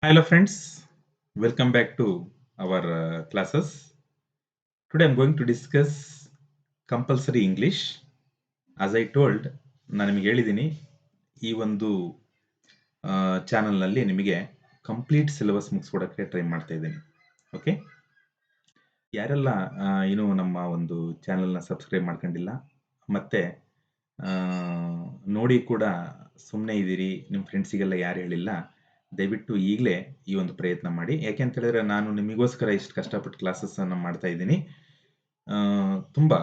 Hello friends, welcome back to our classes. Today I'm going to discuss compulsory English. As I told, ನಾನು ನಿಮಗೆ ಹೇಳಿದ್ದೀನಿ ಈ ಒಂದು ಚಾನಲ್ನಲ್ಲಿ ನಿಮಗೆ ಕಂಪ್ಲೀಟ್ ಸಿಲೆಬಸ್ ಮುಗಿಸ್ಕೊಡೋಕ್ಕೆ ಟ್ರೈ ಮಾಡ್ತಾ ಇದ್ದೀನಿ. ಓಕೆ, ಯಾರೆಲ್ಲ ಇನ್ನೂ ನಮ್ಮ ಒಂದು ಚಾನಲ್ನ ಸಬ್ಸ್ಕ್ರೈಬ್ ಮಾಡ್ಕೊಂಡಿಲ್ಲ ಮತ್ತೆ ನೋಡಿ ಕೂಡ ಸುಮ್ಮನೆ ಇದ್ದೀರಿ, ನಿಮ್ಮ ಫ್ರೆಂಡ್ಸಿಗೆಲ್ಲ ಯಾರು ಹೇಳಿಲ್ಲ, ದಯವಿಟ್ಟು ಈಗಲೇ ಈ ಒಂದು ಪ್ರಯತ್ನ ಮಾಡಿ. ಯಾಕೆ ಅಂತ ಹೇಳಿದ್ರೆ ನಾನು ನಿಮಗೋಸ್ಕರ ಇಷ್ಟು ಕಷ್ಟಪಟ್ಟು ಕ್ಲಾಸಸ್ಸನ್ನು ಮಾಡ್ತಾ ಇದ್ದೀನಿ, ತುಂಬ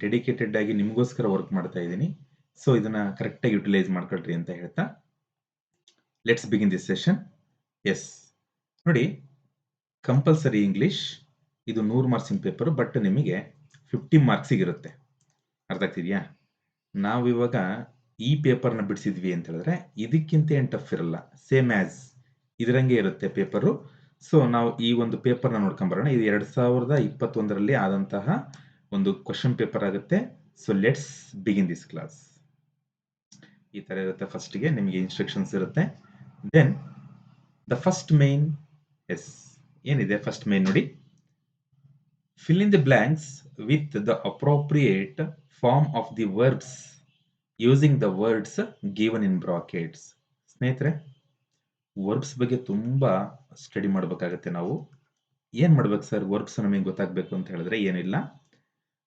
ಡೆಡಿಕೇಟೆಡ್ ಆಗಿ ನಿಮಗೋಸ್ಕರ ವರ್ಕ್ ಮಾಡ್ತಾ ಇದ್ದೀನಿ. ಸೊ ಇದನ್ನು ಕರೆಕ್ಟಾಗಿ ಯುಟಿಲೈಸ್ ಮಾಡ್ಕೊಳ್ರಿ ಅಂತ ಹೇಳ್ತಾ let's begin this session. Yes, ನೋಡಿ, ಕಂಪಲ್ಸರಿ ಇಂಗ್ಲೀಷ್ ಇದು 100 ಮಾರ್ಕ್ಸಿನ ಪೇಪರು, ಬಟ್ ನಿಮಗೆ 50 ಮಾರ್ಕ್ಸಿಗಿರುತ್ತೆ. ಅರ್ಥ ಆಗ್ತಿದೆಯಾ? ನಾವಿವಾಗ ಈ ಪೇಪರ್ನ ಬಿಡಿಸಿದ್ವಿ ಅಂತ ಹೇಳಿದ್ರೆ ಇದಕ್ಕಿಂತ ಏನು ಟಫ್ ಇರಲ್ಲ, ಸೇಮ್ ಆ್ಯಸ್ ಇದರಂಗೆ ಇರುತ್ತೆ ಪೇಪರು. ಸೊ ನಾವು ಈ ಒಂದು ಪೇಪರ್ನ ನೋಡ್ಕೊಂಬರೋಣ. ಇದು 2021ರಲ್ಲಿ ಆದಂತಹ ಒಂದು ಕ್ವಶನ್ ಪೇಪರ್ ಆಗುತ್ತೆ. So let's begin this class. ಈ ಥರ ಇರುತ್ತೆ. ಫಸ್ಟ್ಗೆ ನಿಮಗೆ ಇನ್ಸ್ಟ್ರಕ್ಷನ್ಸ್ ಇರುತ್ತೆ. Then the first main, yes ಏನಿದೆ ಫಸ್ಟ್ ಮೇನ್ ನೋಡಿ, fill in the blanks with the appropriate form of the verbs using the words given in brackets. ಸ್ನೇಹಿತರೆ, ವರ್ಬ್ಸ್ ಬಗ್ಗೆ ತುಂಬ ಸ್ಟಡಿ ಮಾಡಬೇಕಾಗತ್ತೆ. ನಾವು ಏನು ಮಾಡ್ಬೇಕು ಸರ್, ವರ್ಬ್ಸ್ ನಮಗೆ ಗೊತ್ತಾಗಬೇಕು ಅಂತ ಹೇಳಿದ್ರೆ ಏನಿಲ್ಲ,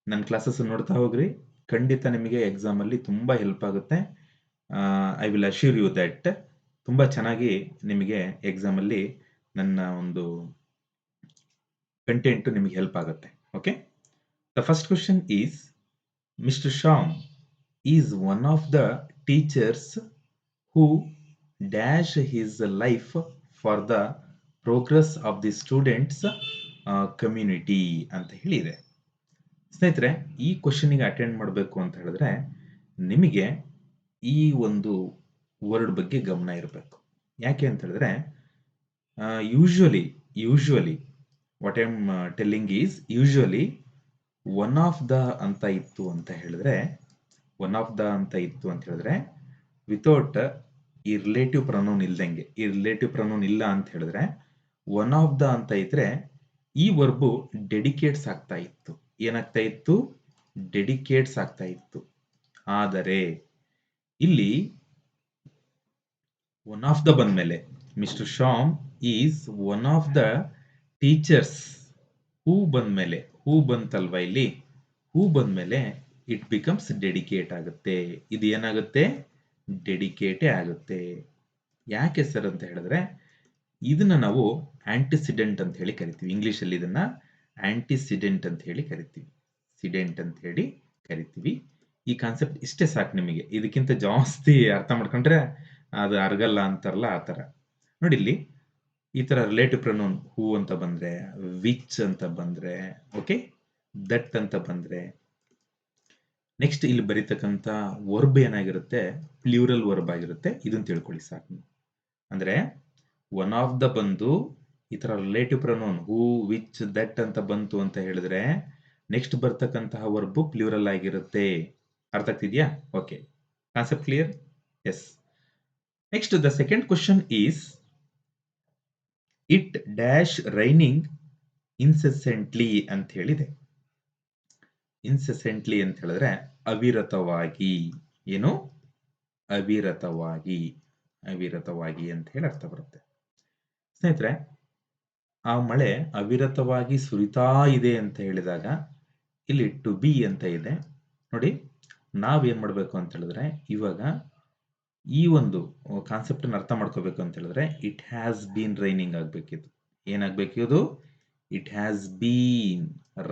ನನ್ನ ಕ್ಲಾಸಸ್ ನೋಡ್ತಾ ಹೋಗ್ರಿ, ಖಂಡಿತ ನಿಮಗೆ ಎಕ್ಸಾಮಲ್ಲಿ ತುಂಬ ಹೆಲ್ಪ್ ಆಗುತ್ತೆ. I will assure you that ತುಂಬ ಚೆನ್ನಾಗಿ ನಿಮಗೆ ಎಕ್ಸಾಮಲ್ಲಿ ನನ್ನ ಒಂದು ಕಂಟೆಂಟು ನಿಮಗೆ ಹೆಲ್ಪ್ ಆಗುತ್ತೆ. Okay, the first question is, mister Shyam is one of the teachers who dash his life for the progress of the students community ಅಂತ ಹೇಳಿದೆ. ಸ್ನೇಹಿತರೆ, ಈ ಕ್ವಶನಿಗೆ ಅಟೆಂಡ್ ಮಾಡಬೇಕು ಅಂತ ಹೇಳಿದ್ರೆ ನಿಮಗೆ ಈ ಒಂದು ವರ್ಡ್ ಬಗ್ಗೆ ಗಮನ ಇರಬೇಕು. ಯಾಕೆ ಅಂತ ಹೇಳಿದ್ರೆ usually what I am telling is, usually one of the ಅಂತ ಇತ್ತು ಅಂತ ಹೇಳಿದ್ರೆ ವಿತೌಟ್ ಈ ರಿಲೇಟಿವ್ ಪ್ರನೌನ್ ಇಲ್ದಂಗೆ, ಈ ರಿಲೇಟಿವ್ ಪ್ರನೌನ್ ಇಲ್ಲ ಅಂತ ಹೇಳಿದ್ರೆ ಒನ್ ಆಫ್ ದ ಅಂತ ಇದ್ರೆ ಈ ವರ್ಬು ಡೆಡಿಕೇಟ್ಸ್ ಆಗ್ತಾ ಇತ್ತು. ಏನಾಗ್ತಾ ಇತ್ತು? ಡೆಡಿಕೇಟ್ಸ್ ಆಗ್ತಾ ಇತ್ತು. ಆದರೆ ಇಲ್ಲಿ ಒನ್ ಆಫ್ ದ ಬಂದ್ಮೇಲೆ mister Shyam is one of the teachers who ಬಂದ್ಮೇಲೆ, ಹೂ ಬಂತಲ್ವಾ ಇಲ್ಲಿ, ಹೂ ಬಂದ್ಮೇಲೆ ಇಟ್ ಬಿಕಮ್ಸ್ ಡೆಡಿಕೇಟ್ ಆಗುತ್ತೆ. ಇದು ಏನಾಗುತ್ತೆ? ಡೆಡಿಕೇಟೇ ಆಗುತ್ತೆ. ಯಾಕೆ ಸರ್ ಅಂತ ಹೇಳಿದ್ರೆ ಇದನ್ನ ನಾವು ಆಂಟಿಸಿಡೆಂಟ್ ಅಂತ ಹೇಳಿ ಕರಿತೀವಿ. ಇಂಗ್ಲಿಷಲ್ಲಿ ಇದನ್ನ ಆಂಟಿಸಿಡೆಂಟ್ ಅಂತ ಹೇಳಿ ಕರಿತೀವಿ, ಸಿಡೆಂಟ್ ಅಂತ ಹೇಳಿ ಕರಿತೀವಿ. ಈ ಕಾನ್ಸೆಪ್ಟ್ ಇಷ್ಟೇ ಸಾಕು ನಿಮಗೆ. ಇದಕ್ಕಿಂತ ಜಾಸ್ತಿ ಅರ್ಥ ಮಾಡ್ಕೊಂಡ್ರೆ ಅದು ಅರ್ಗಲ್ಲ ಅಂತಾರಲ್ಲ, ಆ ಥರ ನೋಡಿ. ಇಲ್ಲಿ ಈ ಥರ ರಿಲೇಟಿವ್ ಪ್ರೊನೌನ್ ಹೂ ಅಂತ ಬಂದ್ರೆ, ವಿಚ್ ಅಂತ ಬಂದ್ರೆ, ಓಕೆ, ದಟ್ ಅಂತ ಬಂದ್ರೆ, ನೆಕ್ಸ್ಟ್ ಇಲ್ಲಿ ಬರೀತಕ್ಕಂಥ ವರ್ಬ್ ಏನಾಗಿರುತ್ತೆ? ಪ್ಲ್ಯೂರಲ್ ವರ್ಬ್ ಆಗಿರುತ್ತೆ. ಇದನ್ನ ತಿಳ್ಕೊಳ್ಳಿ ಸಾಕು. ಅಂದ್ರೆ ಒನ್ ಆಫ್ ದ ಬಂದು ಈ ತರ relative pronoun who, which, that ಅಂತ ಬಂತು ಅಂತ ಹೇಳಿದ್ರೆ ನೆಕ್ಸ್ಟ್ ಬರ್ತಕ್ಕಂತಹ ವರ್ಬ್ ಪ್ಲ್ಯೂರಲ್ ಆಗಿರುತ್ತೆ. ಅರ್ಥ ಆಗ್ತಿದ್ಯಾ? Okay, concept clear? Yes. Next the second question is, it dash raining incessantly ಅಂತ ಹೇಳಿದೆ. ಇನ್ಸೆಸೆಂಟ್ಲಿ ಅಂತ ಹೇಳಿದ್ರೆ ಅವಿರತವಾಗಿ. ಏನು? ಅವಿರತವಾಗಿ ಅಂತ ಹೇಳಿ ಅರ್ಥ ಬರುತ್ತೆ. ಸ್ನೇಹಿತರೆ, ಆ ಮಳೆ ಅವಿರತವಾಗಿ ಸುರಿತಾ ಇದೆ ಅಂತ ಹೇಳಿದಾಗ ಇಲ್ಲಿ ಟು ಬಿ ಅಂತ ಇದೆ ನೋಡಿ. ನಾವೇನ್ ಮಾಡಬೇಕು ಅಂತ ಹೇಳಿದ್ರೆ ಇವಾಗ ಈ ಒಂದು ಕಾನ್ಸೆಪ್ಟ್ ಅನ್ನು ಅರ್ಥ ಮಾಡ್ಕೋಬೇಕು ಅಂತ ಹೇಳಿದ್ರೆ ಇಟ್ ಹ್ಯಾಸ್ ಬೀನ್ ರೈನಿಂಗ್ ಆಗ್ಬೇಕಿತ್ತು. ಏನಾಗ್ಬೇಕಿದು? It has been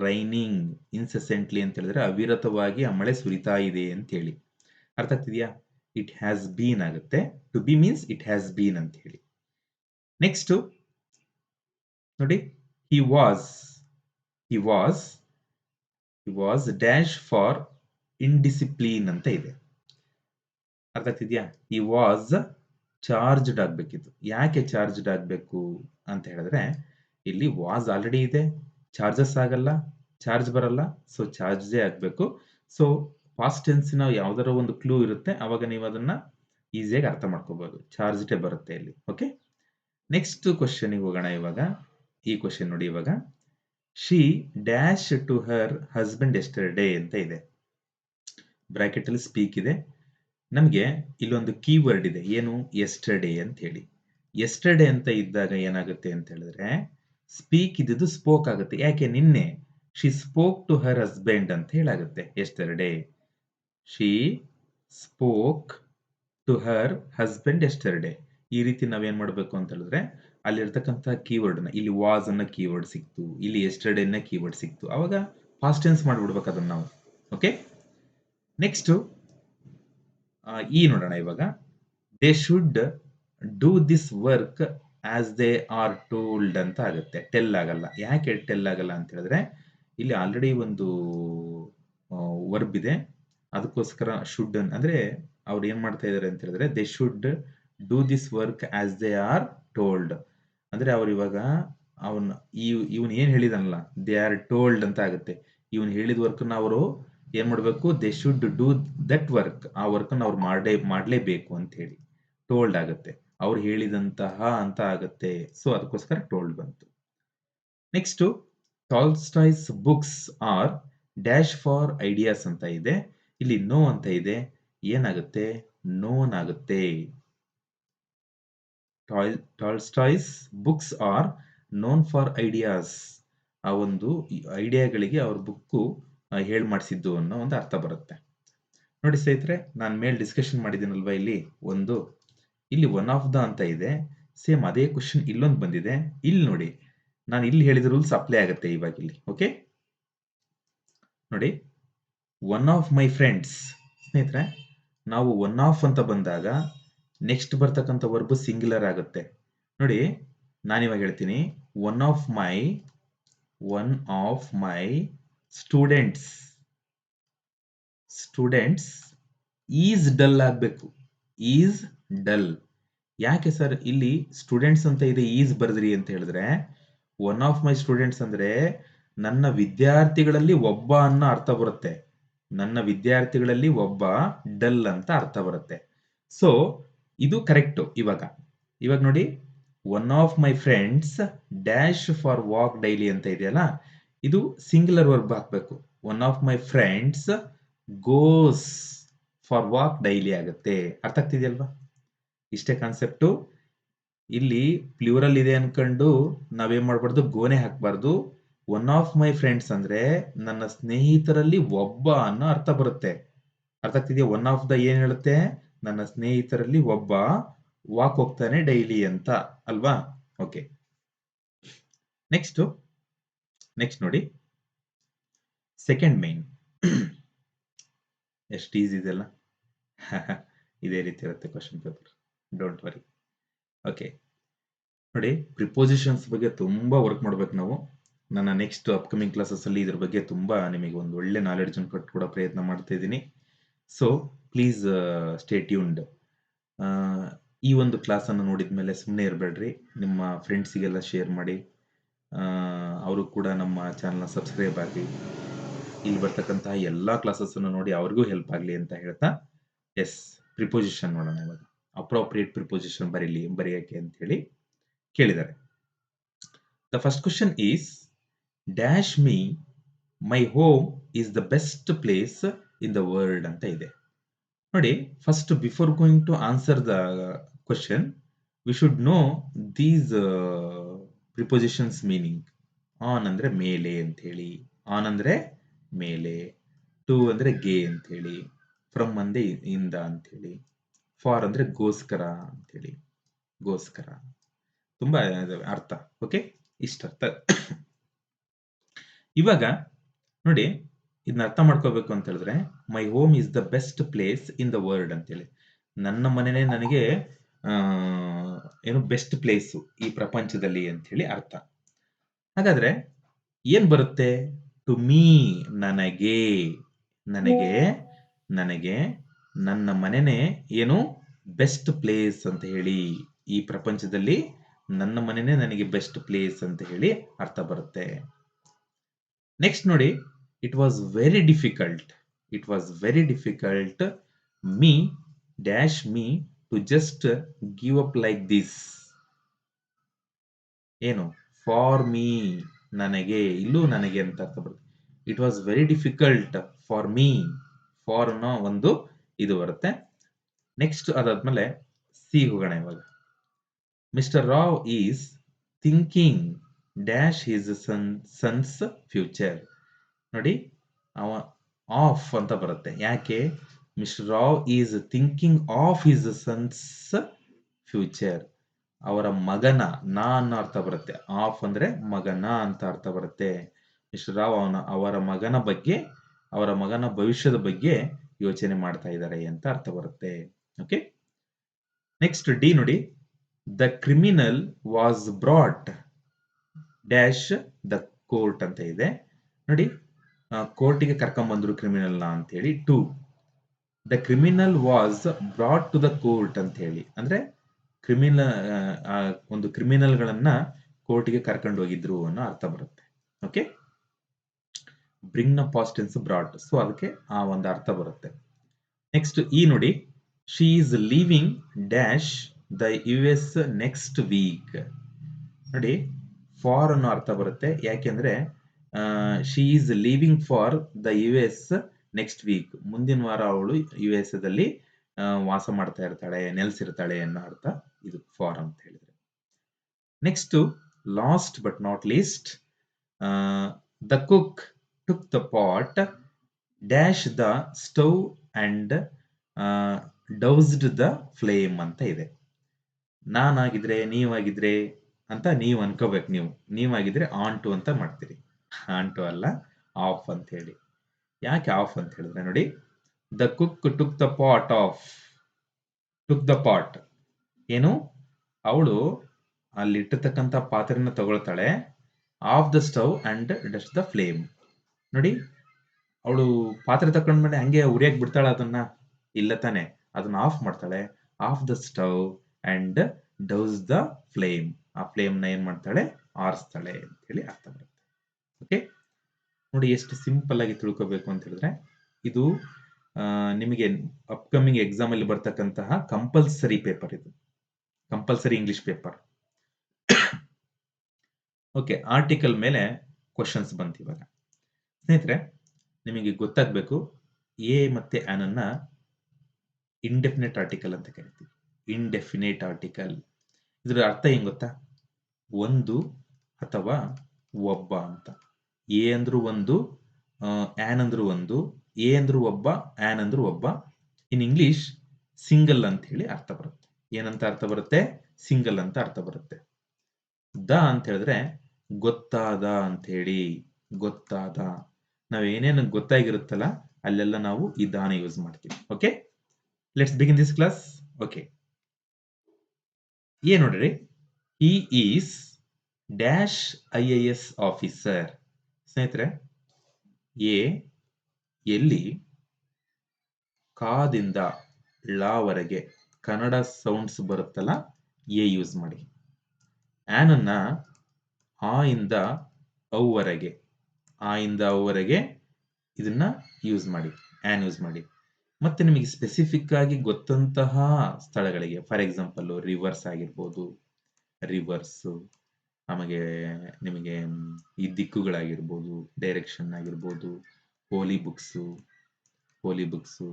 raining incessantly ಅಂತ ಹೇಳಿದ್ರೆ ಅವಿರತವಾಗಿ ಆ ಮಳೆ ಸುರಿತಾ ಇದೆ ಅಂತ ಹೇಳಿ. ಅರ್ಥ ಆಗ್ತಿದ್ಯಾ? ಇಟ್ ಹ್ಯಾಸ್ ಬೀನ್ ಆಗುತ್ತೆ. To be means it has been ಅಂತ ಹೇಳಿ. ನೆಕ್ಸ್ಟ್ ನೋಡಿ, he was dash for indiscipline ಅಂತ ಇದೆ. ಅರ್ಥ ಆಗ್ತಿದ್ಯಾ? he was ಚಾರ್ಜ್ಡ್ ಆಗ್ಬೇಕಿತ್ತು. ಯಾಕೆ ಚಾರ್ಜ್ಡ್ ಆಗ್ಬೇಕು ಅಂತ ಹೇಳಿದ್ರೆ ಇಲ್ಲಿ ವಾಸ್ ಆಲ್ರೆಡಿ ಇದೆ, ಚಾರ್ಜಸ್ ಆಗಲ್ಲ, ಚಾರ್ಜ್ ಬರಲ್ಲ, ಸೊ ಚಾರ್ಜೇ ಆಗ್ಬೇಕು. ಸೊ ಪಾಸ್ಟ್ ಟೆನ್ಸಿನ ಯಾವ್ದಾರ ಒಂದು ಕ್ಲೂ ಇರುತ್ತೆ, ಅವಾಗ ನೀವು ಅದನ್ನ ಈಸಿಯಾಗಿ ಅರ್ಥ ಮಾಡ್ಕೋಬಹುದು. ಚಾರ್ಜ್ಡೇ ಬರುತ್ತೆ ಇಲ್ಲಿ. ಓಕೆ, ನೆಕ್ಸ್ಟ್ ಕ್ವಶನ್ಗೆ ಹೋಗೋಣ ಇವಾಗ. ಈ ಕ್ವಶನ್ ನೋಡಿ ಇವಾಗ. She dash to her husband yesterday ಅಂತ ಇದೆ. ಬ್ರಾಕೆಟ್ ಅಲ್ಲಿ ಸ್ಪೀಕ್ ಇದೆ. ನಮಗೆ ಇಲ್ಲೊಂದು ಕೀವರ್ಡ್ ಇದೆ, ಏನು? ಎಸ್ಟರ್ಡೇ ಅಂತ ಹೇಳಿ. ಎಸ್ಟರ್ಡೇ ಅಂತ ಇದ್ದಾಗ ಏನಾಗುತ್ತೆ ಅಂತ ಹೇಳಿದ್ರೆ ಸ್ಪೀಕ್ ಇದ್ದಿದ್ದು ಸ್ಪೋಕ್ ಆಗುತ್ತೆ. ಯಾಕೆ? ನಿನ್ನೆ she spoke to her husband ಅಂತ ಹೇಳಾಗುತ್ತೆ. Yesterday she spoke to her husband yesterday. ಈ ರೀತಿ ನಾವೇನ್ ಮಾಡಬೇಕು ಅಂತ ಹೇಳಿದ್ರೆ ಅಲ್ಲಿರ್ತಕ್ಕಂಥ ಕೀವರ್ಡ್ ನ, ಇಲ್ಲಿ ವಾಸ್ ಅನ್ನ ಕೀವರ್ಡ್ ಸಿಕ್ತು, ಇಲ್ಲಿ ಎಸ್ಟರ್ಡೇ ನ ಕೀವರ್ಡ್ ಸಿಕ್ತು, ಅವಾಗ ಪಾಸ್ಟ್ ಟೆನ್ಸ್ ಮಾಡ್ಬಿಡ್ಬೇಕು ಅದನ್ನ ನಾವು. ಓಕೆ, ನೆಕ್ಸ್ಟ್ ಈ ನೋಡೋಣ ಇವಾಗ. They should do this work as they are told ಅಂತ ಆಗುತ್ತೆ. ಟೆಲ್ ಆಗಲ್ಲ. ಯಾಕೆ ಟೆಲ್ ಆಗಲ್ಲ ಅಂತ ಹೇಳಿದ್ರೆ ಇಲ್ಲಿ ಆಲ್ರೆಡಿ ಒಂದು ವರ್ಬ್ ಇದೆ, ಅದಕ್ಕೋಸ್ಕರ ಶುಡ್ ಅಂದ್ರೆ ಅವ್ರು ಏನ್ ಮಾಡ್ತಾ ಇದಾರೆ ಅಂತ ಹೇಳಿದ್ರೆ they should do this work as they are told. ಅಂದ್ರೆ ಅವ್ರು ಇವಾಗ ಇವನ್ ಏನ್ ಹೇಳಿದನಲ್ಲ, ದೇ ಆರ್ ಟೋಲ್ಡ್ ಅಂತ ಆಗುತ್ತೆ. ಇವನ್ ಹೇಳಿದ ವರ್ಕ್ ನ ಅವರು ಏನ್ ಮಾಡ್ಬೇಕು? They should do that work. ಆ ವರ್ಕ್ ಅವ್ರು ಮಾಡ್ಲೇಬೇಕು ಅಂತ ಹೇಳಿ ಟೋಲ್ಡ್ ಆಗುತ್ತೆ. ಅವ್ರು ಹೇಳಿದಂತಹ ಅಂತ ಆಗುತ್ತೆ. ಸೊ ಅದಕ್ಕೋಸ್ಕರ ಟೋಲ್ಡ್ ಬಂತು. Next, Tolstoy's books are dash for ideas ಅಂತ ಇದೆ. ಇಲ್ಲಿ ನೋ ಅಂತ ಇದೆ. ಏನಾಗುತ್ತೆ? ನೋನ್ ಆಗುತ್ತೆ. Tolstoy's books are known for ideas. ಆ ಒಂದು ಐಡಿಯಾಗಳಿಗೆ ಅವ್ರ ಬುಕ್ಕು ಹೇಳ್ ಮಾಡಿಸಿದ್ದು ಅನ್ನೋ ಒಂದು ಅರ್ಥ ಬರುತ್ತೆ. ನೋಡಿ ಸ್ನೇಹಿತರೆ, ನಾನು ಮೇಲ್ ಡಿಸ್ಕಷನ್ ಮಾಡಿದ್ದೀನಲ್ವಾ, ಇಲ್ಲಿ ಒನ್ ಆಫ್ ದ ಅಂತ ಇದೆ. ಸೇಮ್ ಅದೇ ಕ್ವಶನ್ ಇಲ್ಲೊಂದು ಬಂದಿದೆ. ಇಲ್ಲಿ ನೋಡಿ, ನಾನು ಇಲ್ಲಿ ಹೇಳಿದ ರೂಲ್ಸ್ ಅಪ್ಲೈ ಆಗುತ್ತೆ ಇವಾಗ ಇಲ್ಲಿ. ಓಕೆ, ನೋಡಿ, ಒನ್ ಆಫ್ ಮೈ ಫ್ರೆಂಡ್ಸ್. ಸ್ನೇಹಿತರೆ, ನಾವು ಒನ್ ಆಫ್ ಅಂತ ಬಂದಾಗ ನೆಕ್ಸ್ಟ್ ಬರ್ತಕ್ಕಂಥ ವರ್ಬ್ ಸಿಂಗ್ಯುಲರ್ ಆಗುತ್ತೆ. ನೋಡಿ, ನಾನಿವಾಗ ಹೇಳ್ತೀನಿ, one of my students is dull ಆಗ್ಬೇಕು. Is dull. ಯಾಕೆ ಸರ್ ಇಲ್ಲಿ ಸ್ಟೂಡೆಂಟ್ಸ್ ಅಂತ ಇದೆ, ಈಸ್ ಬರೆದ್ರಿ ಅಂತ ಹೇಳಿದ್ರೆ, ಒನ್ ಆಫ್ ಮೈ ಸ್ಟೂಡೆಂಟ್ಸ್ ಅಂದ್ರೆ ನನ್ನ ವಿದ್ಯಾರ್ಥಿಗಳಲ್ಲಿ ಒಬ್ಬ ಅನ್ನೋ ಅರ್ಥ ಬರುತ್ತೆ. ನನ್ನ ವಿದ್ಯಾರ್ಥಿಗಳಲ್ಲಿ ಒಬ್ಬ ಡಲ್ ಅಂತ ಅರ್ಥ ಬರುತ್ತೆ. ಸೊ ಇದು ಕರೆಕ್ಟ್. ಇವಾಗ ನೋಡಿ, one of my friends dash for walk daily ಅಂತ ಇದೆಯಲ್ಲ, ಇದು ಸಿಂಗ್ಯುಲರ್ ವರ್ಬ್ ಹಾಕ್ಬೇಕು. One of my friends goes for walk daily ಆಗುತ್ತೆ. ಅರ್ಥ ಆಗ್ತಿದೆಯಲ್ವಾ? ಇಷ್ಟೇ ಕಾನ್ಸೆಪ್ಟು. ಇಲ್ಲಿ ಪ್ಲೂರಲ್ ಇದೆ ಅನ್ಕೊಂಡು ನಾವೇನ್ ಮಾಡ್ಬಾರ್ದು? ಗೋನೆ ಹಾಕ್ಬಾರ್ದು. ಒನ್ ಆಫ್ ಮೈ ಫ್ರೆಂಡ್ಸ್ ಅಂದ್ರೆ ನನ್ನ ಸ್ನೇಹಿತರಲ್ಲಿ ಒಬ್ಬ ಅನ್ನೋ ಅರ್ಥ ಬರುತ್ತೆ. ಅರ್ಥ ಆಗ್ತಿದೆಯಾ? ಒನ್ ಆಫ್ ದ ಏನ್ ಹೇಳುತ್ತೆ? ನನ್ನ ಸ್ನೇಹಿತರಲ್ಲಿ ಒಬ್ಬ ವಾಕ್ ಹೋಗ್ತಾನೆ ಡೈಲಿ ಅಂತ ಅಲ್ವಾ? ಓಕೆ, ನೆಕ್ಸ್ಟ್ ನೋಡಿ, ಸೆಕೆಂಡ್ ಮೈನ್. ಎಷ್ಟು ಈಸಿ ಇದೆಲ್ಲ. ಇದೇ ರೀತಿ ಇರುತ್ತೆ question paper, don't worry. Okay, ನೋಡಿ, ಪ್ರಿಪೋಸಿಷನ್ಸ್ ಬಗ್ಗೆ ತುಂಬಾ ವರ್ಕ್ ಮಾಡ್ಬೇಕು ನಾವು. ನನ್ನ ನೆಕ್ಸ್ಟ್ ಅಪ್ಕಮಿಂಗ್ ಕ್ಲಾಸಸ್ ಅಲ್ಲಿ ಇದ್ರ ಬಗ್ಗೆ ತುಂಬಾ ನಿಮಗೆ ಒಂದು ಒಳ್ಳೆ ನಾಲೆಡ್ಜ್ ಅನ್ನು ಕೊಟ್ಕೊಡೋ ಪ್ರಯತ್ನ ಮಾಡ್ತಾ ಇದ್ದೀನಿ. So please stay tuned. ಈ ಒಂದು ಕ್ಲಾಸ್ ಅನ್ನು ನೋಡಿದ ಮೇಲೆ ಸುಮ್ಮನೆ ಇರಬೇಡ್ರಿ, ನಿಮ್ಮ ಫ್ರೆಂಡ್ಸಿಗೆಲ್ಲ ಶೇರ್ ಮಾಡಿ. ಅವರು ಕೂಡ ನಮ್ಮ ಚಾನಲ್ನ ಸಬ್ಸ್ಕ್ರೈಬ್ ಆಗಿ ಇಲ್ಲಿ ಬರ್ತಕ್ಕಂತಹ ಎಲ್ಲಾ ಕ್ಲಾಸಸ್ ಅನ್ನು ನೋಡಿ ಅವ್ರಿಗೂ ಹೆಲ್ಪ್ ಆಗಲಿ ಅಂತ ಹೇಳ್ತಾ, ಎಸ್, ಪ್ರಿಪೋಸಿಷನ್ ನೋಡೋಣ ಇವಾಗ. ಅಪ್ರೋಪ್ರಿಯೇಟ್ ಪ್ರಿಪೋಸಿಷನ್ ಬರೆಯಕ್ಕೆ ಅಂತ ಹೇಳಿ ಕೇಳಿದ್ದಾರೆ. The first question is dash me my home is the best place in the world ಅಂತ ಇದೆ. ನೋಡಿ, first before going to answer the question we should know these prepositions meaning. On ಅಂದ್ರೆ ಮೇಲೆ ಅಂತ ಹೇಳಿ, ಆನ್ ಅಂದ್ರೆ ಮೇಲೆ, ಟು ಅಂದ್ರೆ ಗೆ ಅಂತ ಹೇಳಿ, ಫ್ರಮ್ ಅಂದ್ರೆ ಇಂದ ಅಂತ ಹೇಳಿ, ಫಾರ್ ಅಂದ್ರೆ ಗೋಸ್ಕರ ಅಂತ ಹೇಳಿ, ಗೋಸ್ಕರ. ತುಂಬಾ ಅರ್ಥ. ಓಕೆ, ಇಷ್ಟ ಅರ್ಥ. ಇವಾಗ ನೋಡಿ, ಇದನ್ನ ಅರ್ಥ ಮಾಡ್ಕೋಬೇಕು ಅಂತ ಹೇಳಿದ್ರೆ, my home is the best place in the world ಅಂತೇಳಿ, ನನ್ನ ಮನೆನೇ ನನಗೆ ಏನು ಬೆಸ್ಟ್ ಪ್ಲೇಸು ಈ ಪ್ರಪಂಚದಲ್ಲಿ ಅಂತ ಹೇಳಿ ಅರ್ಥ. ಹಾಗಾದ್ರೆ ಏನ್ ಬರುತ್ತೆ? ಟು ಮೀ, ನನಗೆ ನನ್ನ ಮನೆನೇ ಏನು ಬೆಸ್ಟ್ ಪ್ಲೇಸ್ ಅಂತ ಹೇಳಿ, ಈ ಪ್ರಪಂಚದಲ್ಲಿ ನನ್ನ ಮನೆನೇ ನನಗೆ ಬೆಸ್ಟ್ ಪ್ಲೇಸ್ ಅಂತ ಹೇಳಿ ಅರ್ಥ ಬರುತ್ತೆ. ನೆಕ್ಸ್ಟ್ ನೋಡಿ, it was very difficult me to just give up like this. ಏನು ಫಾರ್ ಮೀ, ನನಗೆ, ಇಲ್ಲೂ ನನಗೆ ಅಂತ ಅರ್ಥ ಬರುತ್ತೆ. It was very difficult for me, for ಅನ್ನೋ ಒಂದು ಇದು ಬರುತ್ತೆ. ನೆಕ್ಸ್ಟ್ ಅದಾದ್ಮೇಲೆ ಸಿ ಹೋಗೋಣ ಇವಾಗ. Mister Rao is thinking dash his son's future. ನೋಡಿ, ಅವ ಆಫ್ ಅಂತ ಬರುತ್ತೆ. ಯಾಕೆ? Mister Rao is thinking of his son's future. ಅವರ ಮಗನ, ನಾ ಅನ್ನೋ ಅರ್ಥ ಬರುತ್ತೆ. ಆಫ್ ಅಂದ್ರೆ ಮಗನ ಅಂತ ಅರ್ಥ ಬರುತ್ತೆ. ಮಿಸ್ಟರ್ ರಾವ್ ಅವರ ಮಗನ ಬಗ್ಗೆ, ಅವರ ಮಗನ ಭವಿಷ್ಯದ ಬಗ್ಗೆ ಯೋಚನೆ ಮಾಡ್ತಾ ಇದ್ದಾರೆ ಅಂತ ಅರ್ಥ ಬರುತ್ತೆ. ಓಕೆ, ನೆಕ್ಸ್ಟ್ ಡಿ ನೋಡಿ. The criminal was brought dash the court ಅಂತ ಇದೆ. ನೋಡಿ, ಕೋರ್ಟಿಗೆ ಕರ್ಕೊಂಡ್ಬಂದ್ರು ಕ್ರಿಮಿನಲ್ನ ಅಂತ ಹೇಳಿ. To the criminal was brought to the court ಅಂತ ಹೇಳಿ, ಅಂದ್ರೆ ಒಂದು ಕ್ರಿಮಿನಲ್ಗಳನ್ನ ಕೋರ್ಟ್ಗೆ ಕರ್ಕೊಂಡು ಹೋಗಿದ್ರು ಅನ್ನೋ ಅರ್ಥ ಬರುತ್ತೆ. ಓಕೆ, ಬ್ರಿಂಗ್ ನ ಪಾಸ್ಟ್ ಟೆನ್ಸ್ ಬ್ರಾಟ್, ಸೊ ಅದಕ್ಕೆ ಆ ಒಂದು ಅರ್ಥ ಬರುತ್ತೆ. ನೆಕ್ಸ್ಟ್ ಈ ನೋಡಿ, she is leaving dash the US next week. ನೋಡಿ, ಫಾರ್ ಅನ್ನೋ ಅರ್ಥ ಬರುತ್ತೆ. ಯಾಕೆಂದ್ರೆ she is leaving for the US next week. ಮುಂದಿನ ವಾರ ಅವಳು US ದಲ್ಲಿ ವಾಸ ಮಾಡ್ತಾ ಇರ್ತಾಳೆ, ನೆಲೆಸಿರ್ತಾಳೆ ಅನ್ನೋ ಅರ್ಥ ಇದು ಫಾರ್ ಅಂತ ಹೇಳಿದ್ರೆ. Next, last but not least, the cook took the pot dash the stove and doused the flame ಅಂತ ಇದೆ. ನಾನಾಗಿದ್ರೆ, ನೀವಾಗಿದ್ರೆ ಅಂತ ನೀವು ಅನ್ಕೋಬೇಕು. ನೀವಾಗಿದ್ರೆ ಆನ್ ಟು ಅಂತ ಮಾಡ್ತೀರಿ. ಆನ್ ಟು ಅಲ್ಲ, ಆಫ್ ಅಂತ ಹೇಳಿ. ಯಾಕೆ ಆಫ್ ಅಂತ ಹೇಳಿದ್ರೆ ನೋಡಿ, the cook took the pot off. Took the pot ಏನು, ಅವಳು ಅಲ್ಲಿ ಇಟ್ಟಿರ್ತಕ್ಕಂಥ ಪಾತ್ರೆನ ತಗೊಳ್ತಾಳೆ. Off the stove and dust the flame. ನೋಡಿ, ಅವಳು ಪಾತ್ರೆ ತಕೊಂಡ್ಮೇಲೆ ಹಂಗೆ ಉರಿಯಕ್ ಬಿಡ್ತಾಳೆ ಅದನ್ನ? ಇಲ್ಲ ತಾನೆ, ಅದನ್ನ ಆಫ್ ಮಾಡ್ತಾಳೆ. Off the stove and douse the flame. ಆ ಫ್ಲೇಮ್ ನ ಏನ್ ಮಾಡ್ತಾಳೆ? ಆರಿಸ್ತಾಳೆ ಅಂತ ಹೇಳಿ ಅರ್ಥ ಬರುತ್ತೆ. ಓಕೆ, ನೋಡಿ ಎಷ್ಟು ಸಿಂಪಲ್ ಆಗಿ ತಿಳ್ಕೋಬೇಕು ಅಂತ ಹೇಳಿದ್ರೆ, ಇದು ನಿಮಗೆ ಅಪ್ಕಮಿಂಗ್ ಎಕ್ಸಾಮ್ ಅಲ್ಲಿ ಬರ್ತಕ್ಕಂತಹ ಕಂಪಲ್ಸರಿ ಪೇಪರ್. ಇದು compulsory English paper. Okay, article ಮೇಲೆ ಕ್ವಶನ್ಸ್ ಬಂತು ಇವಾಗ. ಸ್ನೇಹಿತರೆ, ನಿಮಗೆ ಗೊತ್ತಾಗಬೇಕು, ಎ ಮತ್ತೆ ಆನ್ ಅನ್ನ ಇಂಡೆಫಿನೆಟ್ ಆರ್ಟಿಕಲ್ ಅಂತ ಕರಿತೀವಿ. ಇಂಡೆಫಿನೆಟ್ ಆರ್ಟಿಕಲ್, ಇದರ ಅರ್ಥ ಏನ್ ಗೊತ್ತಾ? ಒಂದು ಅಥವಾ ಒಬ್ಬ ಅಂತ. ಎ ಅಂದ್ರು ಒಂದು, ಆನ್ ಅಂದ್ರು ಒಂದು, ಎ ಅಂದ್ರು ಒಬ್ಬ, ಆನ್ ಅಂದ್ರು ಒಬ್ಬ. ಇನ್ ಇಂಗ್ಲಿಷ್ ಸಿಂಗಲ್ ಅಂತ ಹೇಳಿ ಅರ್ಥ ಬರುತ್ತೆ. ಏನಂತ ಅರ್ಥ ಬರುತ್ತೆ? ಸಿಂಗಲ್ ಅಂತ ಅರ್ಥ ಬರುತ್ತೆ. ದ ಅಂತ ಹೇಳಿದ್ರೆ ಗೊತ್ತಾದ ಅಂತ ಹೇಳಿ. ಗೊತ್ತಾದ, ನಾವ್ ಏನೇನು ಗೊತ್ತಾಗಿರುತ್ತಲ್ಲ ಅಲ್ಲೆಲ್ಲ ನಾವು ಈ ದಾನ ಯೂಸ್ ಮಾಡ್ತೀವಿ. Okay, let's begin this class. Okay, ಏನ್ ನೋಡ್ರಿ, he is dash IAS officer. ಸ್ನೇಹಿತರೆ, ಎ ಎಲ್ಲಿ ಕಾದಿಂದ ಳವರೆಗೆ ಕನ್ನಡ ಸೌಂಡ್ಸ್ ಬರುತ್ತಲ್ಲ, ಎ ಯೂಸ್ ಮಾಡಿ. ಆನ್ ಅನ್ನ ಆ ಇಂದ ಔವರೆಗೆ, ಆ ಇಂದ ಔವರೆಗೆ ಇದನ್ನ ಯೂಸ್ ಮಾಡಿ, ಆನ್ ಯೂಸ್ ಮಾಡಿ. ಮತ್ತೆ ನಿಮಗೆ ಸ್ಪೆಸಿಫಿಕ್ ಆಗಿ ಗೊತ್ತಂತಹ ಸ್ಥಳಗಳಿಗೆ, ಫಾರ್ ಎಕ್ಸಾಂಪಲ್ ರಿವರ್ಸ್ ಆಗಿರ್ಬೋದು, ರಿವರ್ಸ್, ಆಮೇಲೆ ನಿಮಗೆ ಈ ದಿಕ್ಕುಗಳಾಗಿರ್ಬೋದು, ಡೈರೆಕ್ಷನ್ ಆಗಿರ್ಬೋದು, ಹೋಲಿ ಬುಕ್ಸು,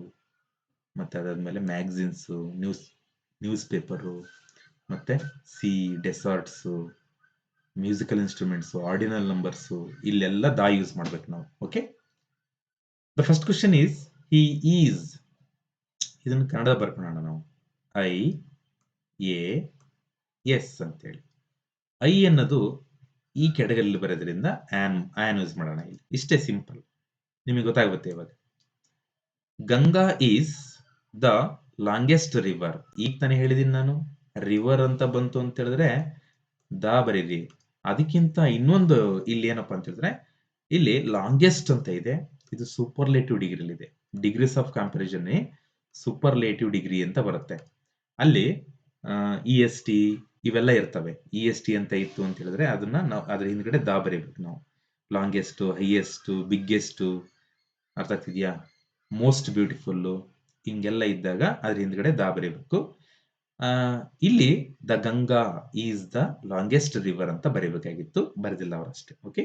ಮತ್ತೆ ಅದಾದ್ಮೇಲೆ ಮ್ಯಾಗಝಿನ್ಸು, ನ್ಯೂಸ್ ಪೇಪರು, ಮತ್ತೆ desserts, musical instruments, ordinal numbers, ಇಲ್ಲೆಲ್ಲ ದಾ ಯೂಸ್ ಮಾಡ್ಬೇಕು ನಾವು. Okay, the first question is he is. ಇದನ್ನು ಕನ್ನಡ ಬರ್ಕೊಳ್ಳೋಣ ನಾವು. IAS ಅಂತೇಳಿ. ಐ ಅನ್ನೋದು ಈ ಕೆಳಗಲ್ಲಿ ಬರೋದ್ರಿಂದ ಆನ್ ಯೂಸ್ ಮಾಡೋಣ. ಇಲ್ಲಿ ಇಷ್ಟೇ ಸಿಂಪಲ್, ನಿಮಗೆ ಗೊತ್ತಾಗುತ್ತೆ ಇವಾಗ. Ganga is the longest river. ಈಗ ತಾನೇ ಹೇಳಿದೀನಿ ನಾನು, ರಿವರ್ ಅಂತ ಬಂತು ಅಂತ ಹೇಳಿದ್ರೆ ದಾ ಬರೀರಿ. ಅದಕ್ಕಿಂತ ಇನ್ನೊಂದು ಇಲ್ಲಿ ಏನಪ್ಪಾ ಅಂತ ಹೇಳಿದ್ರೆ, ಇಲ್ಲಿ ಲಾಂಗೆಸ್ಟ್ ಅಂತ ಇದೆ, ಇದು ಸೂಪರ್ಲೇಟಿವ್ ಡಿಗ್ರಿಲಿ ಇದೆ. Degrees of comparison superlative degree ಅಂತ ಬರುತ್ತೆ. ಅಲ್ಲಿ EST ಇವೆಲ್ಲ ಇರ್ತವೆ. EST ಅಂತ ಇತ್ತು ಅಂತ ಹೇಳಿದ್ರೆ ಅದನ್ನ ನಾವು ಅದ್ರ ಹಿಂದ್ಗಡೆ ದಾ ಬರೀಬೇಕು ನಾವು. ಲಾಂಗೆಸ್ಟ್, ಹೈಯೆಸ್ಟ್, ಬಿಗ್ಗೆಸ್ಟ್, ಅರ್ಥ ಆಗ್ತಿದ್ಯಾ? ಮೋಸ್ಟ್ ಬ್ಯೂಟಿಫುಲ್, ಹಿಂಗೆಲ್ಲ ಇದ್ದಾಗ ಅದ್ರ ಹಿಂದ್ಗಡೆ ದಾ ಬರೀಬೇಕು. ಇಲ್ಲಿ the Ganga is the longest river ಅಂತ ಬರೀಬೇಕಾಗಿತ್ತು, ಬರೆದಿಲ್ಲ ಅವರಷ್ಟೇ. ಓಕೆ,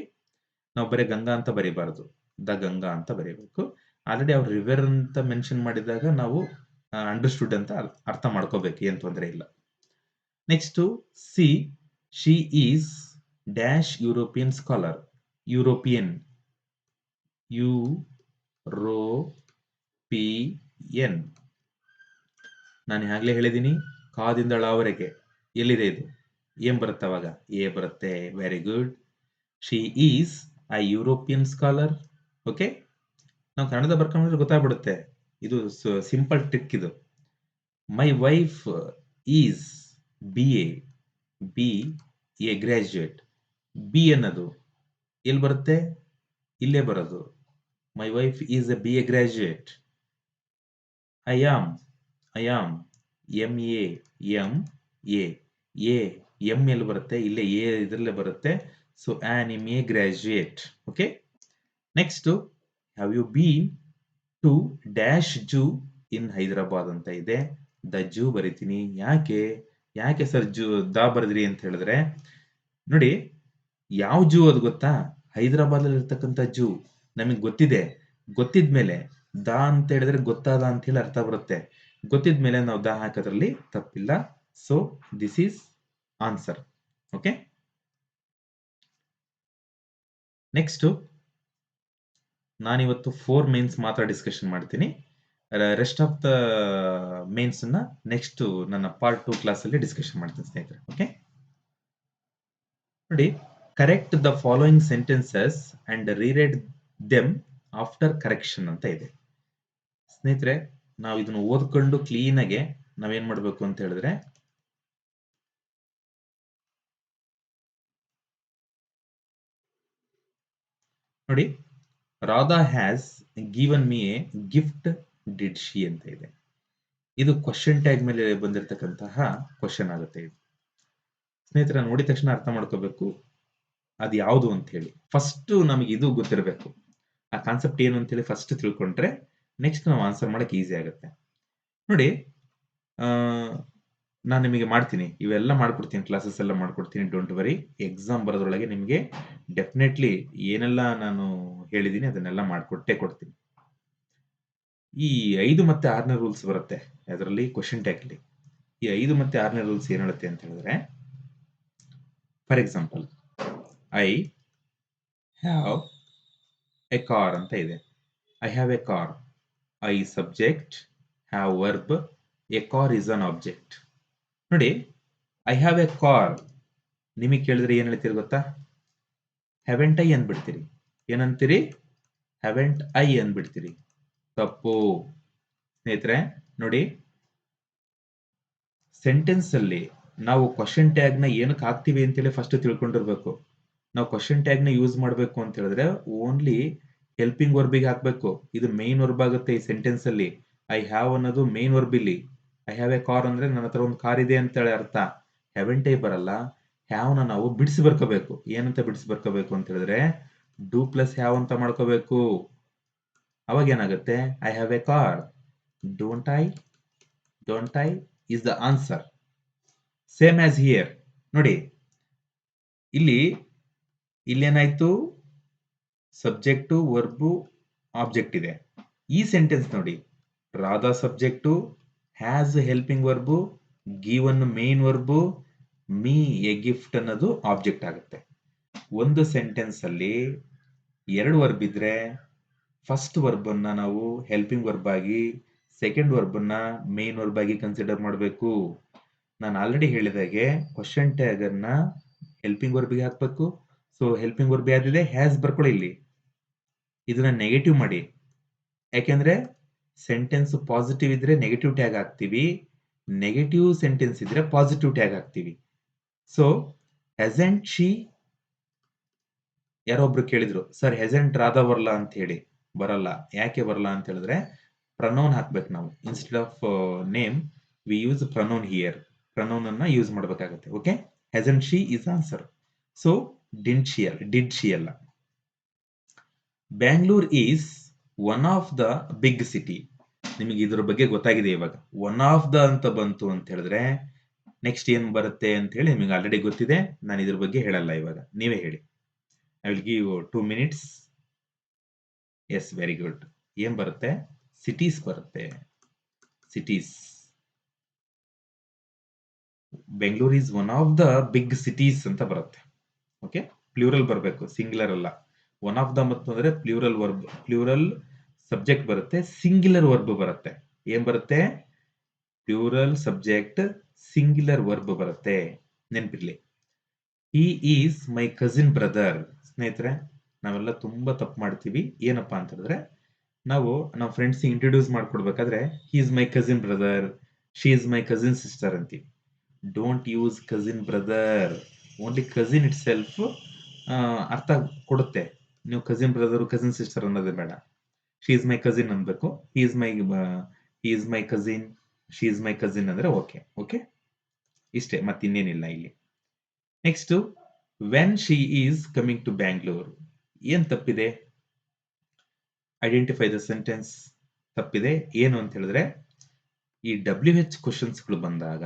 ನಾವು ಬರೀ ಗಂಗಾ ಅಂತ ಬರೀಬಾರದು, ದ ಗಂಗಾ ಅಂತ ಬರೀಬೇಕು. ಆಲ್ರೆಡಿ ಅವ್ರು ರಿವರ್ ಅಂತ ಮೆನ್ಷನ್ ಮಾಡಿದಾಗ ನಾವು ಅಂಡರ್ಸ್ಟುಡ್ ಅಂತ ಅರ್ಥ ಮಾಡ್ಕೋಬೇಕು, ಏನ್ ತೊಂದರೆ ಇಲ್ಲ. Next C, she is dash European scholar. European, European. ನಾನು ಈಗಾಗಲೇ ಹೇಳಿದ್ದೀನಿ, ಕಾದಿಂದ ಳವರೆಗೆ ಎಲ್ಲಿದೆ ಇದು, ಏನ್ ಬರುತ್ತೆ ಅವಾಗ, ಎ ಬರುತ್ತೆ. Very good. She is a European scholar. Okay, ನಾವು ಕನ್ನಡದ ಬರ್ಕೊಂಡ್ರೆ ಗೊತ್ತಾಗ್ಬಿಡುತ್ತೆ, ಇದು ಸಿಂಪಲ್ ಟ್ರಿಕ್ ಇದು. My wife is B A graduate. B ಅನ್ನೋದು ಎಲ್ಲಿ ಬರುತ್ತೆ, ಇಲ್ಲೇ ಬರೋದು. My wife is a B A graduate. I am M ಎಲ್ಲಿ ಬರುತ್ತೆ, ಇಲ್ಲೇ ಎ ಇದರಲ್ಲೇ ಬರುತ್ತೆ. So an M A graduate. Okay, next have you been to dash zoo in Hyderabad ಅಂತ ಇದೆ. ದ ಜೂ ಬರಿತೀನಿ. ಯಾಕೆ ಸರ್ ಜೂ ದ ಬರೆದ್ರಿ ಅಂತ ಹೇಳಿದ್ರೆ, ನೋಡಿ ಯಾವ ಜೂ ಅದು ಗೊತ್ತಾ, ಹೈದರಾಬಾದ್ ಅಲ್ಲಿ ಇರ್ತಕ್ಕಂಥ ಜೂ ನಮಗೆ ಗೊತ್ತಿದೆ. ಗೊತ್ತಿದ್ಮೇಲೆ ದ ಅಂತ ಹೇಳಿದ್ರೆ ಗೊತ್ತಾದ ಅಂತ ಹೇಳಿ ಅರ್ಥ ಬರುತ್ತೆ. ಗೊತ್ತಿದ್ಮೇಲೆ ನಾವು ದ ಹಾಕೋದ್ರಲ್ಲಿ ತಪ್ಪಿಲ್ಲ. So this is answer. Okay, next ನಾನಿವತ್ತು 4 ಮೇನ್ಸ್ ಮಾತ್ರ ಡಿಸ್ಕಷನ್ ಮಾಡ್ತೀನಿ. ರೆಸ್ಟ್ ಆಫ್ ದ ಮೇನ್ಸ್ ಅನ್ನ ನೆಕ್ಸ್ಟ್ ನನ್ನ ಪಾರ್ಟ್ 2 ಕ್ಲಾಸ್ ಅಲ್ಲಿ ಡಿಸ್ಕಷನ್ ಮಾಡ್ತೀನಿ ಸ್ನೇಹಿತರೆ. ಓಕೆ, ನೋಡಿ, correct the following sentences and reread them after correction ಅಂತ ಇದೆ. ಸ್ನೇಹಿತರೆ, ನಾವು ಇದನ್ನು ಓದ್ಕೊಂಡು ಕ್ಲೀನ್ ಆಗಿ ನಾವೇನ್ ಮಾಡ್ಬೇಕು ಅಂತ ಹೇಳಿದ್ರೆ, ನೋಡಿ, Radha has given me a gift did she ಅಂತ ಇದೆ. ಇದು ಕ್ವಶನ್ ಟ್ಯಾಗ್ ಮೇಲೆ ಬಂದಿರತಕ್ಕಂತಹ ಕ್ವಶನ್ ಆಗುತ್ತೆ. ಇದು ಸ್ನೇಹಿತರೆ ನೋಡಿದ ತಕ್ಷಣ ಅರ್ಥ ಮಾಡ್ಕೋಬೇಕು ಅದು ಯಾವುದು ಅಂತ ಹೇಳಿ. ಫಸ್ಟ್ ನಮಗೆ ಇದು ಗೊತ್ತಿರಬೇಕು, ಆ ಕಾನ್ಸೆಪ್ಟ್ ಏನು ಅಂತ ಹೇಳಿ ಫಸ್ಟ್ ತಿಳ್ಕೊಂಡ್ರೆ ನೆಕ್ಸ್ಟ್ ನಾವು ಆನ್ಸರ್ ಮಾಡಕ್ಕೆ ಈಸಿ ಆಗುತ್ತೆ. ನೋಡಿ, ನಾನು ನಿಮಗೆ ಮಾಡ್ತೀನಿ, ಇವೆಲ್ಲ ಮಾಡ್ಕೊಡ್ತೀನಿ, ಕ್ಲಾಸಸ್ ಎಲ್ಲ ಮಾಡ್ಕೊಡ್ತೀನಿ. ಡೋಂಟ್ ವರಿ, ಎಕ್ಸಾಮ್ ಬರೋದ್ರೊಳಗೆ ನಿಮಗೆ ಡೆಫಿನೆಟ್ಲಿ ಏನೆಲ್ಲ ನಾನು ಹೇಳಿದ್ದೀನಿ ಅದನ್ನೆಲ್ಲ ಮಾಡ್ಕೊಟ್ಟೇ ಕೊಡ್ತೀನಿ. ಈ 5 ಮತ್ತೆ 6ನೇ ರೂಲ್ಸ್ ಬರುತ್ತೆ ಅದರಲ್ಲಿ, ಕ್ವಶನ್ ಟ್ಯಾಗ್ ಅಲ್ಲಿ. ಈ 5 ಮತ್ತೆ 6ನೇ ರೂಲ್ಸ್ ಏನ್ ಹೇಳುತ್ತೆ ಅಂತ ಹೇಳಿದ್ರೆ, for example, I have A car ಅಂತ ಇದೆ. I have A car. I subject, have verb, A car is an object. ನೋಡಿ, ಐ ಹ್ಯಾವ್ ಎ ಕಾರ್ ನಿಮಗೆ ಕೇಳಿದ್ರೆ ಏನ್ ಹೇಳ್ತೀರಿ ಗೊತ್ತಾ, ಹ್ಯಾವೆಂಟ್ ಐ ಅಂದ್ಬಿಡ್ತೀರಿ. ಏನಂತೀರಿ, ಹ್ಯಾವೆಂಟ್ ಐ ಅಂದ್ಬಿಡ್ತೀರಿ. ತಪ್ಪು ಸ್ನೇಹಿತರೆ. ನೋಡಿ, ಸೆಂಟೆನ್ಸ್ ಅಲ್ಲಿ ನಾವು ಕ್ವಶನ್ ಟ್ಯಾಗ್ ನ ಏನಕ್ಕೆ ಹಾಕ್ತಿವಿ ಅಂತೇಳಿ ಫಸ್ಟ್ ತಿಳ್ಕೊಂಡಿರ್ಬೇಕು. ನಾವು ಕ್ವಶನ್ ಟ್ಯಾಗ್ ನ ಯೂಸ್ ಮಾಡಬೇಕು ಅಂತ ಹೇಳಿದ್ರೆ ಓನ್ಲಿ ಹೆಲ್ಪಿಂಗ್ ವರ್ಬಿಗೆ ಹಾಕ್ಬೇಕು. ಇದು ಮೇನ್ ವರ್ಬ್ ಆಗುತ್ತೆ ಈ ಸೆಂಟೆನ್ಸ್ ಅಲ್ಲಿ. ಐ ಹ್ಯಾವ್ ಅನ್ನೋದು ಮೇನ್ ವರ್ಬ್ ಇಲ್ಲಿ. ಐ ಹ್ಯಾವ್ ಎ ಕಾರ್ ಅಂದ್ರೆ ನನ್ನ ಹತ್ರ ಒಂದು ಕಾರ್ ಇದೆ ಅಂತ ಹೇಳಿ ಅರ್ಥ. ಹ್ಯಾವೆಂಟ್ ಐ ಬರಲ್ಲ. ಹ್ಯಾವ್ ನ ನಾವು ಬಿಡಿಸಿ ಬರ್ಕೋಬೇಕು. ಏನಂತ ಬಿಡಿಸಿ ಬರ್ಕೋಬೇಕು ಅಂತ ಹೇಳಿದ್ರೆ, ಡೂ ಪ್ಲಸ್ ಹ್ಯಾವ್ ಅಂತ ಮಾಡ್ಕೋಬೇಕು. ಅವಾಗ ಏನಾಗುತ್ತೆ, I have A car. Don't I is the answer. Same as here. ನೋಡಿ, ಇಲ್ಲೇನಾಯ್ತು, ಸಬ್ಜೆಕ್ಟು, ವರ್ಬು, ಆಬ್ಜೆಕ್ಟ್ ಇದೆ. ಈ ಸೆಂಟೆನ್ಸ್ ನೋಡಿ, Radha subject, has helping verb, given main verb, me A gift ಅನ್ನೋದು ಆಬ್ಜೆಕ್ಟ್ ಆಗುತ್ತೆ. ಒಂದು ಸೆಂಟೆನ್ಸ್ ಅಲ್ಲಿ 2 ವರ್ಬ್ ಇದ್ರೆ ಫಸ್ಟ್ ವರ್ಬ್ ಅನ್ನ ನಾವು ಹೆಲ್ಪಿಂಗ್ ವರ್ಬ್ ಆಗಿ, ಸೆಕೆಂಡ್ ವರ್ಬ್ ಅನ್ನ ಮೇನ್ ವರ್ಬ್ ಆಗಿ ಕನ್ಸಿಡರ್ ಮಾಡಬೇಕು. ನಾನು ಆಲ್ರೆಡಿ ಹೇಳಿದಾಗೆ ಕ್ವಶನ್ ಟ್ಯಾಗ್ ಅನ್ನ ಹೆಲ್ಪಿಂಗ್ ವರ್ಬ್ ಗೆ ಹಾಕ್ಬೇಕು. ಸೊ ಹೆಲ್ಪಿಂಗ್ ವರ್ಬ್ ಯಾವ್ದಿದೆ, ಹ್ಯಾಸ್ ಬರ್ಕೊಳ್ಳಿ ಇಲ್ಲಿ. ಇದನ್ನ ನೆಗೆಟಿವ್ ಮಾಡಿ, ಯಾಕೆಂದ್ರೆ ಸೆಂಟೆನ್ಸ್ ಪಾಸಿಟಿವ್ ಇದ್ರೆ ನೆಗೆಟಿವ್ ಟ್ಯಾಗ್ ಹಾಕ್ತಿವಿ, ನೆಗೆಟಿವ್ ಸೆಂಟೆನ್ಸ್ ಇದ್ರೆ ಪಾಸಿಟಿವ್ ಟ್ಯಾಗ್ ಹಾಕ್ತಿವಿ. ಸೊ ಹೆಸೆಂಟ್ ಶಿ, ಯಾರೊಬ್ರು ಕೇಳಿದ್ರು, ಸರ್ ಹೆಸೆಂಟ್ ರಾಧಾ ಬರಲ್ಲ ಅಂತ ಹೇಳಿ. ಬರಲ್ಲ. ಯಾಕೆ ಬರಲ್ಲ ಅಂತ ಹೇಳಿದ್ರೆ ಪ್ರನೌನ್ ಹಾಕ್ಬೇಕು ನಾವು. Instead of name we use pronoun here. Pronoun ಅನ್ನ ಯೂಸ್ ಮಾಡಬೇಕಾಗುತ್ತೆ. Okay, hasn't she is answer. So did she ಅಲ್ಲ. Bangalore is one of the big city. ನಿಮಗೆ ಇದ್ರ ಬಗ್ಗೆ ಗೊತ್ತಾಗಿದೆ ಇವಾಗ. ಒನ್ ಆಫ್ ದ ಅಂತ ಬಂತು ಅಂತ ಹೇಳಿದ್ರೆ ನೆಕ್ಸ್ಟ್ ಏನ್ ಬರುತ್ತೆ ಅಂತ ಹೇಳಿ ನಿಮಗೆ ಆಲ್ರೆಡಿ ಗೊತ್ತಿದೆ. ನಾನು ಇದ್ರ ಬಗ್ಗೆ ಹೇಳಲ್ಲ ಇವಾಗ. ನೀವೇ ಹೇಳಿ. I will give 2 minutes. Yes, very good. ಏನ್ ಬರುತ್ತೆ? ಸಿಟೀಸ್ ಬರುತ್ತೆ. Cities. Bengaluru is one of the big cities ಅಂತ ಬರುತ್ತೆ. ಓಕೆ, ಪ್ಲೂರಲ್ ಬರಬೇಕು, ಸಿಂಗ್ಯುಲರ್ ಅಲ್ಲ. ಒನ್ ಆಫ್ ದ ಮತ್ತು ಅಂದ್ರೆ ಪ್ಲೂರಲ್ ವರ್ಬ್, ಪ್ಲೂರಲ್ ಸಬ್ಜೆಕ್ಟ್ ಬರುತ್ತೆ, ಸಿಂಗ್ಯುಲರ್ ವರ್ಬ್ ಬರುತ್ತೆ. ಏನ್ ಬರುತ್ತೆ? ಪ್ಲೂರಲ್ ಸಬ್ಜೆಕ್ಟ್, ಸಿಂಗ್ಯುಲರ್ ವರ್ಬ್ ಬರುತ್ತೆ. ನೆನ್ಪಿರ್ಲಿ. He is my cousin brother. ಸ್ನೇಹಿತರೆ, ನಾವೆಲ್ಲ ತುಂಬಾ ತಪ್ಪು ಮಾಡ್ತೀವಿ. ಏನಪ್ಪಾ ಅಂತ ಹೇಳಿದ್ರೆ, ನಾವು ನಮ್ಮ ಫ್ರೆಂಡ್ಸ್ ಇಂಟ್ರೊಡ್ಯೂಸ್ ಮಾಡ್ಕೊಡ್ಬೇಕಾದ್ರೆ he is my cousin brother, she is my cousin sister ಅಂತೀವಿ. Don't use cousin brother. Only cousin itself ಅರ್ಥ ಕೊಡುತ್ತೆ. ನೀವು ಕಸಿನ್ ಬ್ರದರ್, ಕಸಿನ್ ಸಿಸ್ಟರ್ ಅನ್ನೋದೇ ಬೇಡ. ಶಿ ಇಸ್ ಮೈ ಕಸಿನ್ ಅನ್ಬೇಕು. He is my cousin, she is my cousin ಅಂದ್ರೆ okay. Okay, ಇಷ್ಟೇ, ಮತ್ತಿನ್ನೇನಿಲ್ಲ ಇಲ್ಲಿ. Next, when she is coming to Bangalore. ಏನ್ ತಪ್ಪಿದೆ? Identify the sentence. ತಪ್ಪಿದೆ. ಏನು ಅಂತ ಹೇಳಿದ್ರೆ, ಈ WH ಕ್ವಶನ್ಸ್ಗಳು ಬಂದಾಗ,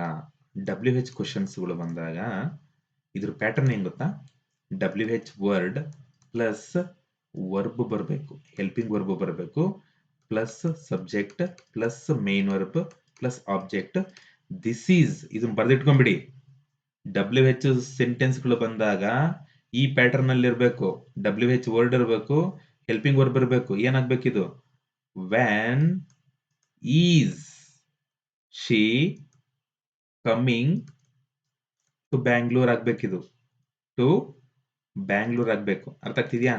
ಇದ್ರ ಪ್ಯಾಟರ್ನ್ ಏನ್ ಗೊತ್ತಾ? WH ವರ್ಡ್ ಪ್ಲಸ್ ವರ್ಬ್ ಬರಬೇಕು, ಹೆಲ್ಪಿಂಗ್ ವರ್ಬ್ ಬರಬೇಕು, plus subject plus main verb plus object. This is, ಇದನ್ನ ಬರ್ದಿಟ್ಕೊಂಡ್ಬಿಡಿ. WH ಸೆಂಟೆನ್ಸ್ಗಳು ಬಂದಾಗ ಈ ಪ್ಯಾಟರ್ನ್ ಅಲ್ಲಿ ಇರಬೇಕು. WH ವರ್ಡ್ ಇರಬೇಕು, ಹೆಲ್ಪಿಂಗ್ ವರ್ಬ್ ಇರಬೇಕು. ಏನಾಗ್ಬೇಕಿದು? When is she coming to Bangalore ಆಗ್ಬೇಕಿದು. ಟು ಬ್ಯಾಂಗ್ಳೂರ್ ಆಗ್ಬೇಕು. ಅರ್ಥ ಆಗ್ತಿದ್ಯಾ?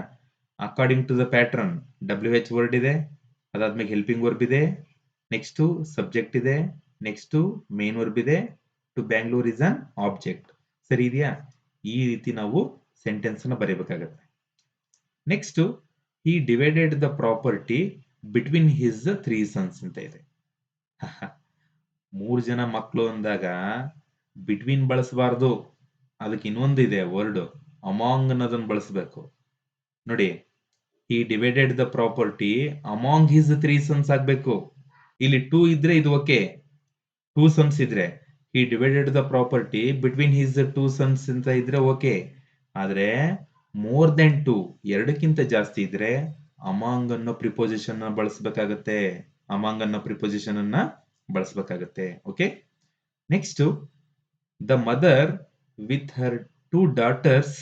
According to the pattern WH word ಇದೆ, ಅದಾದ್ಮೇಲೆ ಹೆಲ್ಪಿಂಗ್ ವರ್ಬ್ ಇದೆ, ನೆಕ್ಸ್ಟ್ ಸಬ್ಜೆಕ್ಟ್ ಇದೆ, ನೆಕ್ಸ್ಟ್ ಮೇನ್ ವರ್ಬ್ ಇದೆ, to Bangalore is an object. ಸರಿ ಇದೆಯಾ? ಈ ರೀತಿ ನಾವು ಸೆಂಟೆನ್ಸ್ ನ ಬರೀಬೇಕಾಗತ್ತೆ. Next, he divided the property between his 3 sons ಅಂತ ಇದೆ. 3 ಜನ ಮಕ್ಕಳು ಅಂದಾಗ ಬಿಟ್ವೀನ್ ಬಳಸಬಾರ್ದು. ಅದಕ್ಕೆ ಇನ್ನೊಂದು ಇದೆ ವರ್ಡ್, ಅಮಾಂಗ್ ಅನ್ನೋದನ್ನ ಬಳಸಬೇಕು. ನೋಡಿ, he divided the property among his 3 sons ಆಗ್ಬೇಕು. ಇಲ್ಲಿ 2 ಇದ್ರೆ ಇದು ಓಕೆ, 2 ಸನ್ಸ್ ಇದ್ರೆ. He divided the property between his 2 sons ಅಂತ ಇದ್ರೆ ಓಕೆ. ಆದ್ರೆ ಮೋರ್ ದೆನ್ 2, ಎರಡಕ್ಕಿಂತ ಜಾಸ್ತಿ ಇದ್ರೆ ಅಮಾಂಗ್ ಅನ್ನೋ ಪ್ರಿಪೋಸಿಷನ್ ಬಳಸಬೇಕಾಗತ್ತೆ. ಅಮಾಂಗ್ ಅನ್ನೋ ಪ್ರಿಪೋಸಿಷನ್ ಅನ್ನ ಬಳಸಬೇಕಾಗತ್ತೆ. Okay, next, the mother with her 2 daughters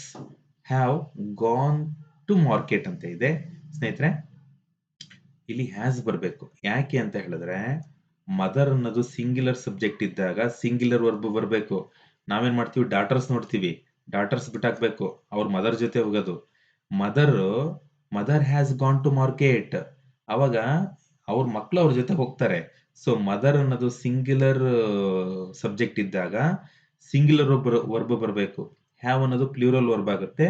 have gone to market ಅಂತ ಇದೆ. ಸ್ನೇಹಿತರೆ, ಇಲ್ಲಿ ಹ್ಯಾಸ್ ಬರಬೇಕು. ಯಾಕೆ ಅಂತ ಹೇಳಿದ್ರೆ, ಮದರ್ ಅನ್ನೋದು ಸಿಂಗ್ಯುಲರ್ ಸಬ್ಜೆಕ್ಟ್ ಇದ್ದಾಗ ಸಿಂಗ್ಯುಲರ್ ವರ್ಬ್ ಬರಬೇಕು. ನಾವೇನ್ ಮಾಡ್ತೀವಿ? ಡಾಟರ್ಸ್ ನೋಡ್ತೀವಿ, ಡಾಟರ್ಸ್ ಬಿಟ್ಟಾಕ್ಬೇಕು, ಅವ್ರ ಮದರ್ ಜೊತೆ ಹೋಗೋದು. Mother has gone to market, ಅವಾಗ ಅವ್ರ ಮಕ್ಕಳು ಅವ್ರ ಜೊತೆ ಹೋಗ್ತಾರೆ. ಸೊ ಮದರ್ ಅನ್ನೋದು ಸಿಂಗ್ಯುಲರ್ ಸಬ್ಜೆಕ್ಟ್ ಇದ್ದಾಗ ಸಿಂಗ್ಯುಲರ್ ವರ್ಬ್ ಬರಬೇಕು. ಹ್ಯಾವ್ ಅನ್ನೋದು ಪ್ಲೂರಲ್ ವರ್ಬ್ ಆಗುತ್ತೆ.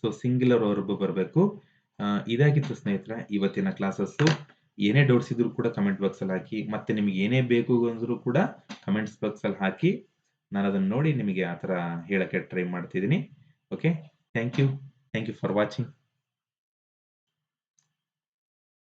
ಸೊ ಸಿಂಗ್ಯುಲರ್ ವರ್ಬ್ ಬರಬೇಕು. ಇದಾಗಿತ್ತು ಸ್ನೇಹಿತರೆ ಇವತ್ತಿನ ಕ್ಲಾಸಸ್. ಏನೇ ಡೌಟ್ಸ್ ಇದ್ರು ಕೂಡ ಕಮೆಂಟ್ ಬಾಕ್ಸ್ ಅಲ್ಲಿ ಹಾಕಿ. ಮತ್ತೆ ನಿಮ್ಗೆ ಏನೇ ಬೇಕು ಅಂದ್ರೂ ಕೂಡ ಕಮೆಂಟ್ಸ್ ಬಾಕ್ಸ್ ಅಲ್ಲಿ ಹಾಕಿ. ನಾನು ಅದನ್ನ ನೋಡಿ ನಿಮಗೆ ಆ ತರ ಹೇಳಕ್ಕೆ ಟ್ರೈ ಮಾಡ್ತಿದ್ದೀನಿ. Okay, thank you for watching.